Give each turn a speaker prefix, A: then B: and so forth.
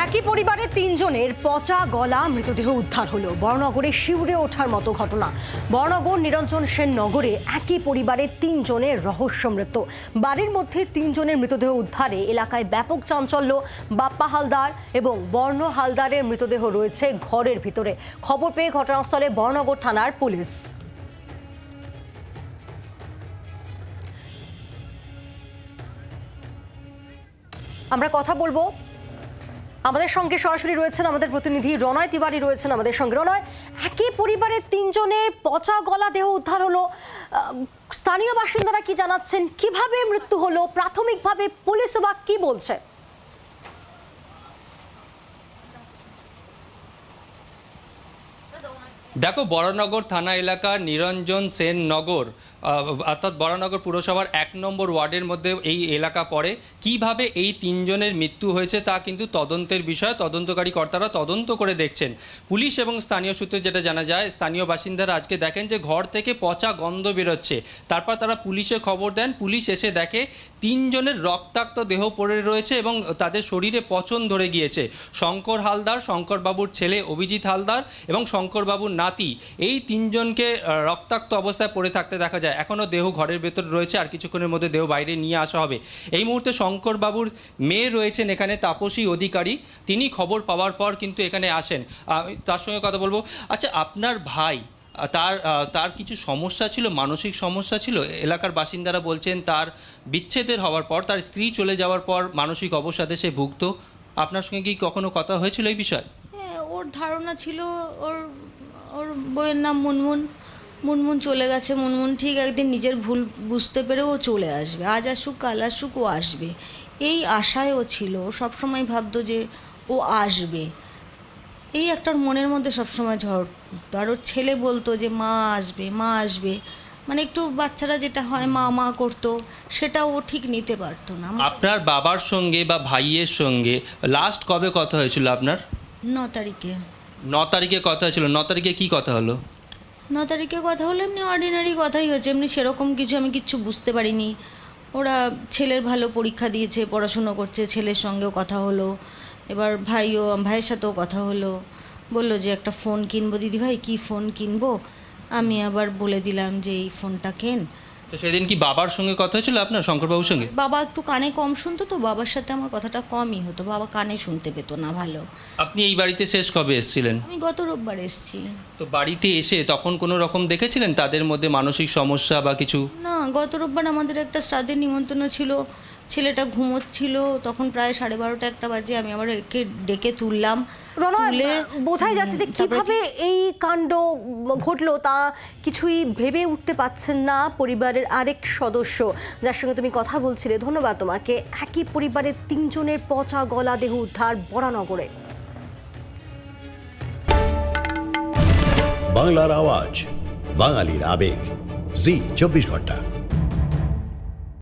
A: একই পরিবারের তিনজনের পচা গলা মৃতদেহ উদ্ধার হলো। বড়নগরে শিউরে ওঠার মতো ঘটনা। বড়নগর নিরঞ্জন সেন নগরে একই পরিবারের তিনজনের রহস্য মৃত্যু। বাড়ির মধ্যে তিনজনের মৃতদেহ উদ্ধারে এলাকায় ব্যাপক চাঞ্চল্য। বাপ্পা হালদার এবং বর্ণ হালদারের মৃতদেহ রয়েছে ঘরের ভিতরে। খবর পেয়ে ঘটনাস্থলে বড়নগর থানার পুলিশ। আমরা কথা বলবো, আমাদের সঙ্গে সরাসরি রয়েছেন আমাদের প্রতিনিধি রনয় তিওয়ারি রয়েছেন আমাদের সঙ্গে। রনয়, একই পরিবারের তিনজনের পচা গলা দেহ উদ্ধার হলো, স্থানীয় বাসিন্দারা কি জানাচ্ছেন, কিভাবে মৃত্যু হলো, প্রাথমিকভাবে পুলিশ বা কি বলছে?
B: দেখো, বড়নগর থানা এলাকার নিরঞ্জন সেন নগর অর্থাৎ বড়নগর পুরসভার 1 নম্বর ওয়ার্ডের মধ্যে এই এলাকা পড়ে। কিভাবে এই তিনজনের মৃত্যু হয়েছে তা কিন্তু তদন্তের বিষয়। তদন্তকারী কর্তারা তদন্ত করে দেখছেন। পুলিশ এবং স্থানীয় সূত্রে যেটা জানা যায়, স্থানীয় বাসিন্দারা আজকে দেখেন যে ঘর থেকে পচা গন্ধ বেরোচ্ছে। তারপর তারা পুলিশে খবর দেন। পুলিশ এসে দেখে তিনজনের রক্তাক্ত দেহ পড়ে রয়েছে এবং তাদের শরীরে পচন ধরে গিয়েছে। শঙ্কর হালদার, শঙ্করবাবুর ছেলে অভিজিৎ হালদার এবং শঙ্করবাবুর নাতি, এই তিনজনকে রক্তাক্ত অবস্থায় পড়ে থাকতে দেখা যায়। এখনও দেহ ঘরের ভেতর রয়েছে, আর কিছুক্ষণের মধ্যে দেহ বাইরে নিয়ে আসা হবে। এই মুহূর্তে শঙ্করবাবুর মেয়ে রয়েছেন এখানে, তাপসী অধিকারী। তিনি খবর পাওয়ার পর কিন্তু এখানে আসেন। তার সঙ্গে কথা বলবো। আচ্ছা, আপনার ভাই, তার কিছু সমস্যা ছিল, মানসিক সমস্যা ছিল। এলাকার বাসিন্দারা বলছেন তার বিচ্ছেদের হওয়ার পর, তার স্ত্রী চলে যাওয়ার পর মানসিক অবসাদে সে ভুগত। আপনার সঙ্গে কি কখনো কথা হয়েছিল এই বিষয়ে?
C: হ্যাঁ, ওর ধারণা ছিল ওর ওর বইয়ের নাম মুনমুন। মুনমুন চলে গেছে। মুনমুন ঠিক একদিন নিজের ভুল বুঝতে পেরে ও চলে আসবে। আজ আসুক কাল আসুক ও আসবে, এই আশায় ও ছিল। ও সবসময় ভাবতো যে ও আসবে, এই একটা মনের মধ্যে সবসময় ঝড় উঠতো। আর ওর ছেলে বলতো যে মা আসবে, মা আসবে, মানে একটু বাচ্চারা যেটা হয় মা মা করতো, সেটা ও ঠিক নিতে পারতো না।
B: আপনার বাবার সঙ্গে বা ভাইয়ের সঙ্গে লাস্ট কবে কথা হয়েছিল আপনার?
C: 9 তারিখে।
B: 9 তারিখে কথা হয়েছিল। 9 তারিখে কি কথা হলো?
C: 9 তারিখে কথা হলো এমনি অর্ডিনারি কথাই হয়েছে। এমনি সেরকম কিছু আমি কিচ্ছু বুঝতে পারিনি। ওরা ছেলের ভালো পরীক্ষা দিয়েছে, পড়াশুনো করছে, ছেলের সঙ্গেও কথা হলো। এবার ভাইয়ের সাথেও কথা হলো। বললো যে একটা ফোন কিনবো দিদিভাই, কী ফোন কিনবো? আমি আবার বলে দিলাম যে এই ফোনটা কেন।
B: তো সেদিন কি বাবার সঙ্গে কথা হয়েছিল আপনার, শঙ্করবাবুর সঙ্গে?
C: বাবা একটু কানে কম শুনতো, তো বাবার সাথে আমার কথাটা কমই হতো। বাবা কানে শুনতে পেতো না ভালো।
B: আপনি এই বাড়িতে শেষ কবে এসেছিলেন?
C: আমি গত রোববার এসেছি।
B: তো বাড়িতে এসে তখন কোনো রকম দেখেছিলেন তাদের মধ্যে মানসিক সমস্যা বা কিছু?
C: না, গত রোববার আমাদের একটা শ্রাদ্ধের নিমন্ত্রণ ছিল। ছেলেটা ঘুমোচ্ছিল, তখন প্রায় 12:30 1টা বাজে। আমি আবার একে ডেকে তুললাম।
A: রনয়, বোঝাই যাচ্ছে যে কিভাবে এই কাণ্ড ঘটলো তা কিছুই ভেবে উঠতে পারছেন না পরিবারের আরেক সদস্য যার সঙ্গে তুমি কথা বলছিলে। ধন্যবাদ তোমাকে। একই পরিবারের তিনজনের পচা গলা দেহ উদ্ধার বরানগরে।
D: বাংলার আওয়াজ, বাঙালির আবেগ, জি 24 ঘন্টা।